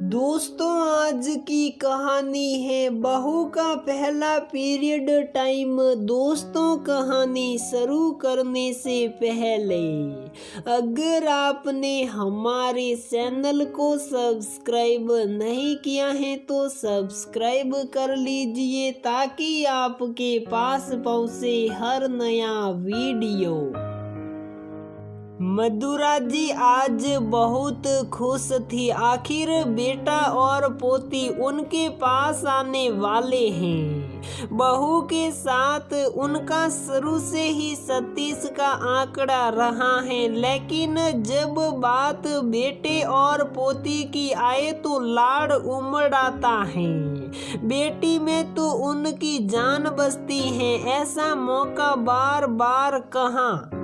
दोस्तों, आज की कहानी है बहू का पहला पीरियड टाइम। दोस्तों, कहानी शुरू करने से पहले अगर आपने हमारे चैनल को सब्सक्राइब नहीं किया है तो सब्सक्राइब कर लीजिए ताकि आपके पास पहुंचे हर नया वीडियो। मधुरा जी आज बहुत खुश थी। आखिर बेटा और पोती उनके पास आने वाले हैं। बहू के साथ उनका शुरू से ही 37 का आंकड़ा रहा है, लेकिन जब बात बेटे और पोती की आए तो लाड़ उमड़ आता है। बेटी में तो उनकी जान बसती है। ऐसा मौका बार बार कहाँ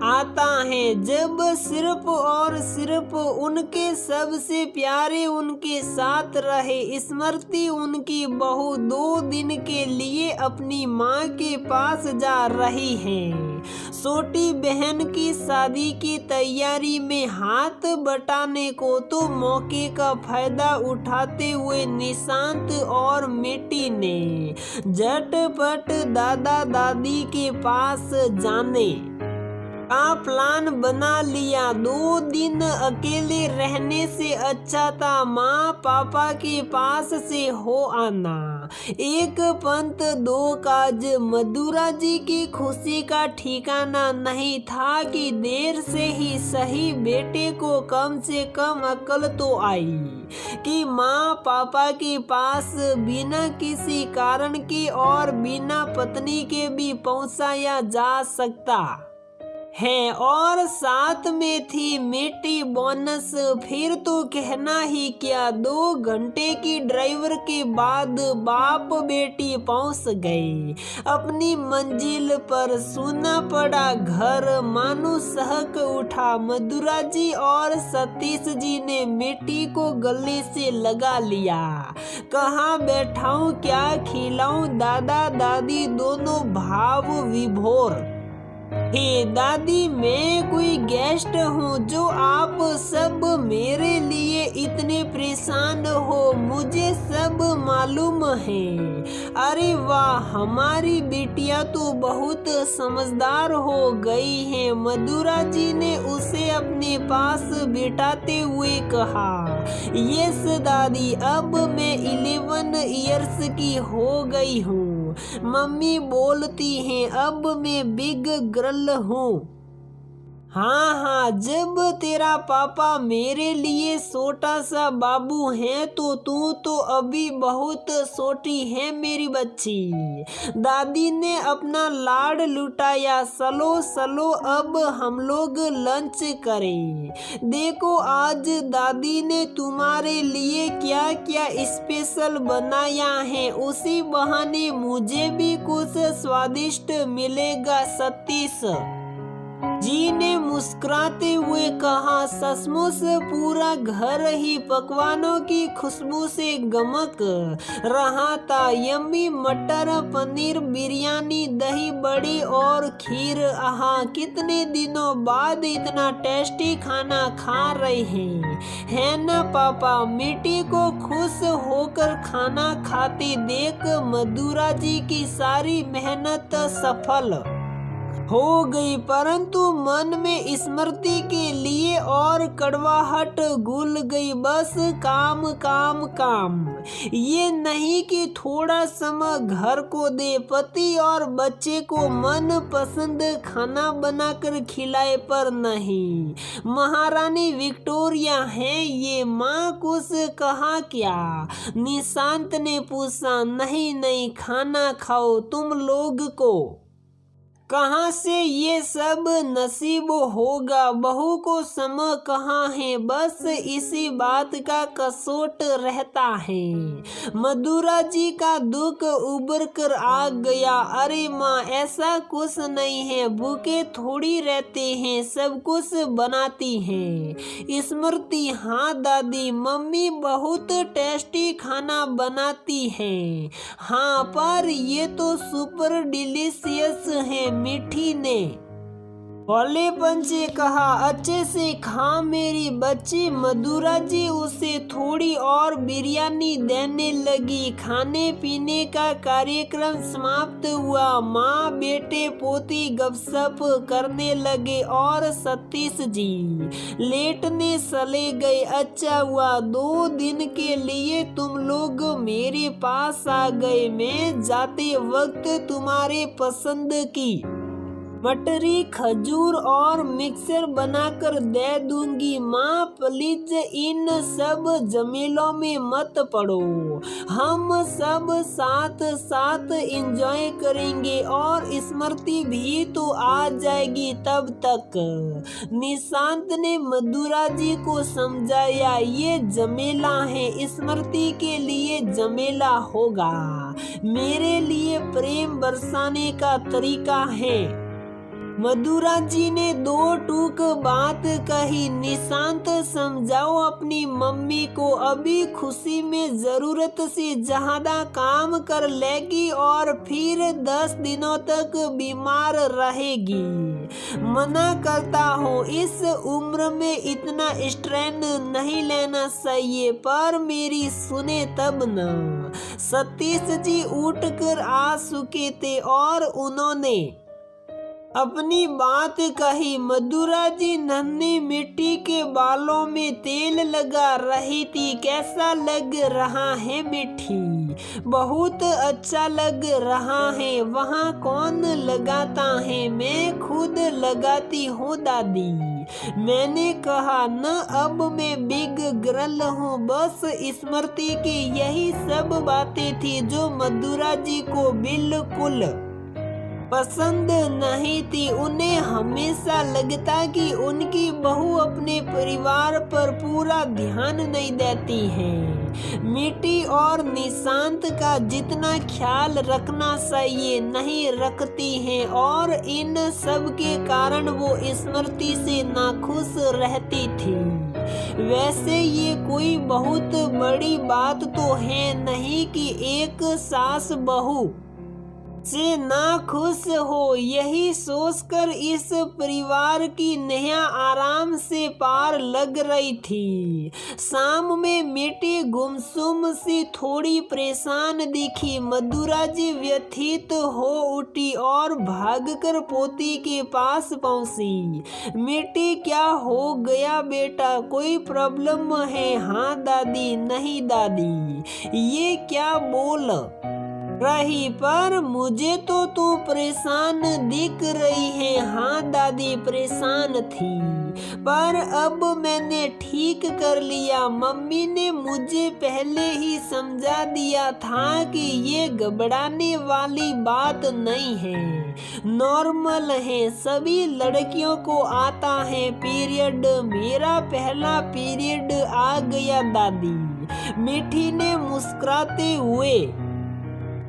आता है जब सिर्फ और सिर्फ उनके सबसे प्यारे उनके साथ रहे। स्मृति उनकी बहू 2 दिन के लिए अपनी माँ के पास जा रही है। छोटी बहन की शादी की तैयारी में हाथ बटाने को तो मौके का फायदा उठाते हुए निशांत और मिट्टी ने झटपट दादा दादी के पास जाने का प्लान बना लिया। 2 दिन अकेले रहने से अच्छा था माँ पापा के पास से हो आना। एक पंथ 2 काज। मधुरा जी की खुशी का ठिकाना नहीं था कि देर से ही सही बेटे को कम से कम अकल तो आई कि माँ पापा के पास बिना किसी कारण के और बिना पत्नी के भी पहुँचाया जा सकता है। और साथ में थी मिट्टी बोनस। फिर तो कहना ही क्या, 2 घंटे की ड्राइवर के बाद बाप बेटी पहुंच गए अपनी मंजिल पर। सुना पड़ा घर, मानो सहक उठा। मधुरा जी और सतीश जी ने मिट्टी को गले से लगा लिया। कहाँ बैठाऊं, क्या खिलाऊं? दादा दादी दोनों भाव विभोर। हे दादी, मैं कोई गेस्ट हूँ जो आप सब मेरे लिए इतने परेशान हो, मुझे सब मालूम है। अरे वाह, हमारी बेटियां तो बहुत समझदार हो गई हैं। मधुरा जी ने उसे अपने पास बिठाते हुए कहा। यस दादी, अब मैं 11 इयर्स की हो गई हूँ। मम्मी बोलती हैं अब मैं बिग गर्ल हूँ। हाँ, जब तेरा पापा मेरे लिए छोटा सा बाबू है तो तू तो अभी बहुत छोटी है मेरी बच्ची। दादी ने अपना लाड़ लुटाया। चलो अब हम लोग लंच करें। देखो आज दादी ने तुम्हारे लिए क्या क्या स्पेशल बनाया है, उसी बहाने मुझे भी कुछ स्वादिष्ट मिलेगा। सतीश जी ने मुस्कुराते हुए कहा। सचमुच पूरा घर ही पकवानों की खुशबू से गमक रहा था। यम्मी मटर पनीर, बिरयानी, दही बड़ी और खीर। आहा, कितने दिनों बाद इतना टेस्टी खाना खा रहे हैं, है ना पापा? मिट्टी को खुश होकर खाना खाते देख मधुरा जी की सारी मेहनत सफल हो गई, परंतु मन में स्मृति के लिए और कड़वाहट घुल गई। बस काम काम काम। ये नहीं कि थोड़ा समय घर को दे, पति और बच्चे को मन पसंद खाना बनाकर खिलाए, पर नहीं। महारानी विक्टोरिया है ये, माँ कुछ कहा क्या? निशांत ने पूछा। नहीं, खाना खाओ। तुम लोग को कहाँ से ये सब नसीब होगा? बहू को समय कहाँ है? बस इसी बात का कसोट रहता है। मधुरा जी का दुख उभर कर आ गया। अरे माँ, ऐसा कुछ नहीं है, भूखे थोड़ी रहते हैं, सब कुछ बनाती हैं। स्मृति, हाँ दादी, मम्मी बहुत टेस्टी खाना बनाती है। हाँ, पर ये तो सुपर डिलीशियस है। मिठी ने भोले पंच ने कहा, अच्छे से खा मेरी बच्ची। मधुरा जी उसे थोड़ी और बिरयानी देने लगी। खाने पीने का कार्यक्रम समाप्त हुआ। माँ बेटे पोती गपशप करने लगे और सतीश जी लेटने चले गए। अच्छा हुआ 2 दिन के लिए तुम लोग मेरे पास आ गए। मैं जाते वक्त तुम्हारे पसंद की मटरी खजूर और मिक्सर बनाकर दे दूंगी। माँ प्लीज इन सब झमेलों में मत पड़ो। हम सब साथ साथ एंजॉय करेंगे और स्मृति भी तो आ जाएगी तब तक। निशांत ने मधुरा जी को समझाया, ये झमेला है, स्मृति के लिए झमेला होगा। मेरे लिए प्रेम बरसाने का तरीका है। मधुरा जी ने 2 टूक बात कही। निशांत समझाओ अपनी मम्मी को, अभी खुशी में जरूरत से ज्यादा काम कर लेगी और फिर 10 दिनों तक बीमार रहेगी। मना करता हूँ, इस उम्र में इतना स्ट्रेन नहीं लेना चाहिए, पर मेरी सुने तब न। सतीश जी उठकर आ चुके थे और उन्होंने अपनी बात कही। मधुरा जी नन्ही मिट्टी के बालों में तेल लगा रही थी। कैसा लग रहा है मिट्टी? बहुत अच्छा लग रहा है। वहाँ कौन लगाता है? मैं खुद लगाती हूँ दादी। मैंने कहा न, अब मैं बिग गर्ल हूँ। बस स्मृति की यही सब बातें थी जो मधुरा जी को बिल्कुल पसंद नहीं थी। उन्हें हमेशा लगता कि उनकी बहू अपने परिवार पर पूरा ध्यान नहीं देती है। मिट्टी और निशांत का जितना ख्याल रखना चाहिए नहीं रखती हैं और इन सब के कारण वो स्मृति से नाखुश रहती थी। वैसे ये कोई बहुत बड़ी बात तो है नहीं कि एक सास बहू से ना खुश हो। यही सोचकर इस परिवार की नया आराम से पार लग रही थी। शाम में मिट्टी गुमसुम सी थोड़ी परेशान दिखी। मधुरा जी व्यथित हो उठी और भागकर पोती के पास पहुंची। मिट्टी, क्या हो गया बेटा? कोई प्रॉब्लम है? हाँ दादी। नहीं दादी, ये क्या बोल रही? पर मुझे तो तू परेशान दिख रही है। हाँ दादी, परेशान थी, पर अब मैंने ठीक कर लिया। मम्मी ने मुझे पहले ही समझा दिया था कि ये घबराने वाली बात नहीं है, नॉर्मल है। सभी लड़कियों को आता है पीरियड। मेरा पहला पीरियड आ गया दादी, मिठी ने मुस्कुराते हुए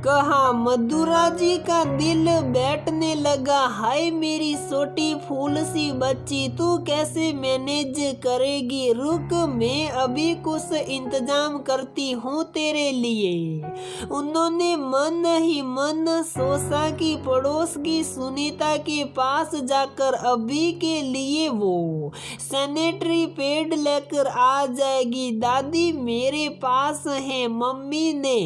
कहा। मधुरा जी का दिल बैठने लगा। हाय मेरी छोटी फूल सी बच्ची, तू कैसे मैनेज करेगी? रुक, मैं अभी कुछ इंतजाम करती हूँ तेरे लिए। उन्होंने मन ही मन सोचा कि पड़ोस की सुनीता के पास जाकर अभी के लिए वो सैनिटरी पैड लेकर आ जाएगी। दादी मेरे पास है, मम्मी ने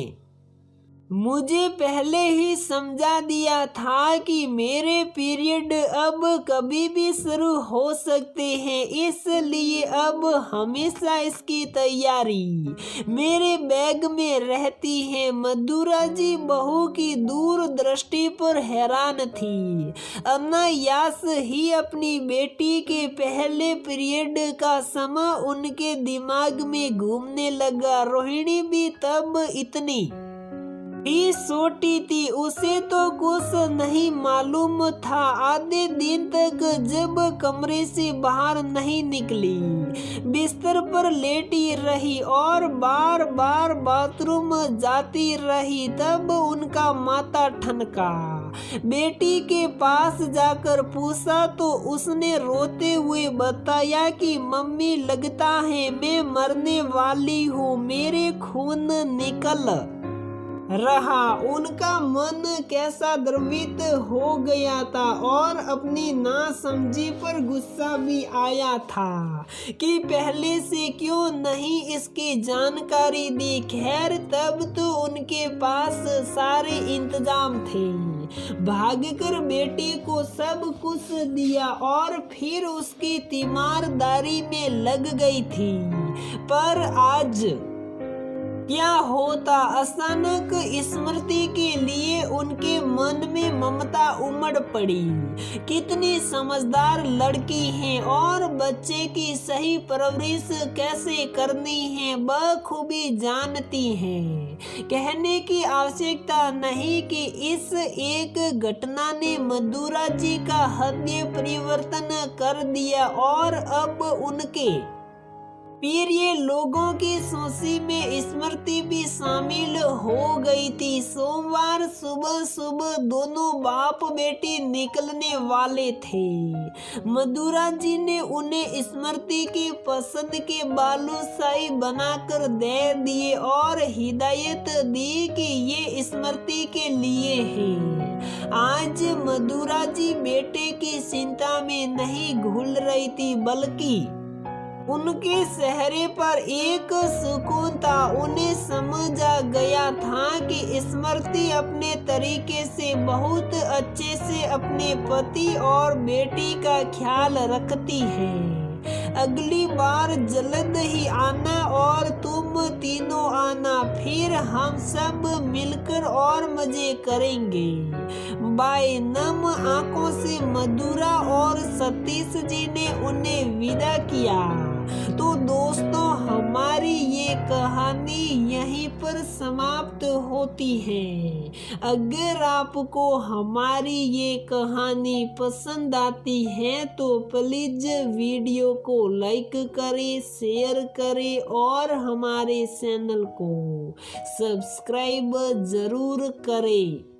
मुझे पहले ही समझा दिया था कि मेरे पीरियड अब कभी भी शुरू हो सकते हैं, इसलिए अब हमेशा इसकी तैयारी मेरे बैग में रहती है। मधुरा जी बहू की दूरदृष्टि पर हैरान थी। अनायास ही अपनी बेटी के पहले पीरियड का समय उनके दिमाग में घूमने लगा। रोहिणी भी तब इतनी ही छोटी थी, उसे तो कुछ नहीं मालूम था। आधे दिन तक जब कमरे से बाहर नहीं निकली, बिस्तर पर लेटी रही और बार बार बाथरूम जाती रही, तब उनका माथा ठनका। बेटी के पास जाकर पूछा तो उसने रोते हुए बताया कि मम्मी, लगता है मैं मरने वाली हूँ, मेरे खून निकल रहा। उनका मन कैसा द्रवित हो गया था और अपनी नासमझी पर गुस्सा भी आया था कि पहले से क्यों नहीं इसकी जानकारी दी। खैर तब तो उनके पास सारे इंतजाम थे। भागकर बेटी को सब कुछ दिया और फिर उसकी तीमारदारी में लग गई थी। पर आज क्या होता, अचानक स्मृति के लिए उनके मन में ममता उमड़ पड़ी। कितनी समझदार लड़की है और बच्चे की सही परवरिश कैसे करनी है बखूबी जानती है। कहने की आवश्यकता नहीं कि इस एक घटना ने मधुरा जी का हृदय परिवर्तन कर दिया और अब उनके प्रिय लोगों की सूची में स्मृति भी शामिल हो गई थी। सोमवार सुबह सुबह दोनों बाप बेटी निकलने वाले थे। मधुरा जी ने उन्हें स्मृति की पसंद के बालूशाही बनाकर दे दिए और हिदायत दी कि ये स्मृति के लिए है। आज मधुरा जी बेटे की चिंता में नहीं घुल रही थी, बल्कि उनके चेहरे पर एक सुकून था। उन्हें समझ आ गया था कि स्मृति अपने तरीके से बहुत अच्छे से अपने पति और बेटी का ख्याल रखती है। अगली बार जल्द ही आना और तुम तीनों आना, फिर हम सब मिलकर और मजे करेंगे। बाय। नम आंखों से मधुरा और सतीश जी ने उन्हें विदा किया। तो दोस्तों, हमारी ये कहानी यहीं पर समाप्त होती है। अगर आपको हमारी ये कहानी पसंद आती है तो प्लीज वीडियो को लाइक करें, शेयर करें और हमारे चैनल को सब्सक्राइब जरूर करें।